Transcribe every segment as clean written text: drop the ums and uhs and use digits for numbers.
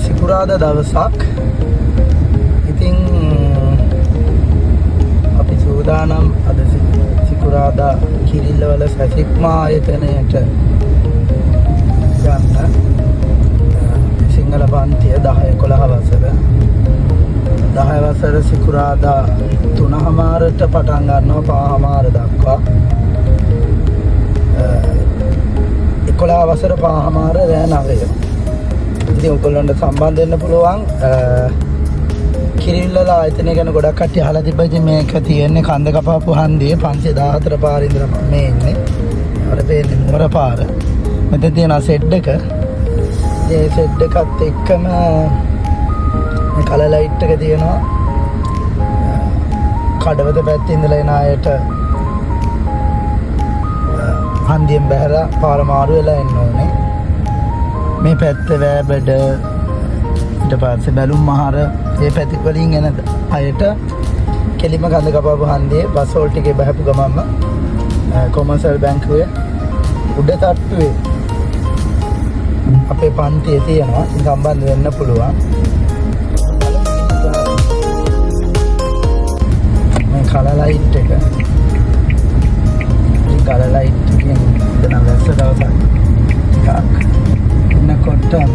සිකුරාදා දවසක්. ඉතින් අපි සූදානම් අද සිකුරාදා කිරිල්ලවල සැසිප්මා ආයතනයට යන්න. සිංහල පන්තිය 10-11 වසර 10 වසර සිකුරාදා 3:00ට පටන් ගන්නවා 5:00 දක්වා. 11 වසර 5:00 රෑ 9. ඉතින් ඔයගොල්ලන්ට සම්බන්ධ වෙන්න පුළුවන්. කිරිල්ලල ආයතනය ගැන ගොඩක් කට්ටිය අහලා තිබ්බා. ඉතින් මේක තියෙන්නේ කන්ද කපාපු හන්දියේ 514 පාරේ ඉඳලා මේ ඉන්නේ. අර පේන්නේ නුවර පාර. මෙතන තියෙන සෙඩ් එක. මේ සෙඩ් එකත් එක්කම මේ කලර් ලයිට් එක තියෙනවා. කඩවත පැත්තේ ඉඳලා එන අයට හන්දියෙන් බැහැලා පාර මාරු වෙලා එන්න ඕනේ. මේ පැත්තේ වෑබඩ ඊට පස්සේ බැලුම් මහර මේ පැති වලින් එන අයට කෙලිම කඳ කපාපු හන්දියේ බස් හෝල් ටිකේ බහපු ගමන්ම කොමර්ෂල් බැංකුවේ උඩ තට්ටුවේ අපේ පන්තියේ තියෙනවා. සම්බන්ධ වෙන්න පුළුවන්. මේ කලර් ලයිට් එක කලර් ලයිට් එකෙන් දැන් වැස්ස දවසක් ටිකක් ඉන්නකොටම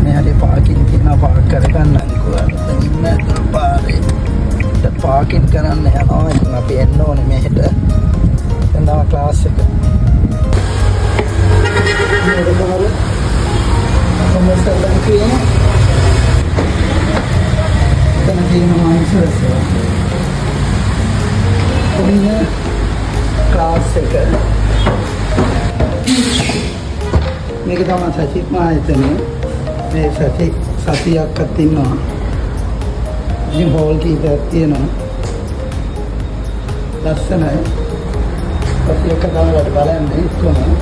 මේ හරි පාකින් තියෙනවා. පාක් කරගන්න කිව්වා. දැන් ඉන්න අතර පාරේ පාකින් කරන්න යනවා. ඉතින් අපි එන්න ඕනේ මෙහෙට. දැන් තමයි ක්ලාස් එක. මේක තමයි කොමර්ෂල් බැංකුවේ දැන් තියෙනවා ඉන්ෂුරන්ස් එක. කොහොමද ක්ලාස් එක? මේක තමයි සතිප්මා ආයතනය. මේ සතියක්වත් ඉන්නවා. ඉතින් හෝල් කීපයක් තියෙනවා. ලස්සනයි. සතියක තමයි බලන්නේ කොහොමද?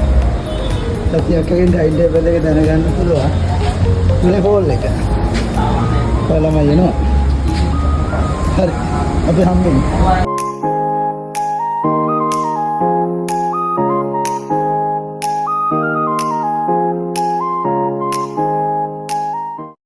සතියකගෙන් ටයිම් ටේබල් එක දැනගන්න පුළුවන්. මේ හෝල් එක. බලමු යනවා. හරි. අපි හම්බෙමු.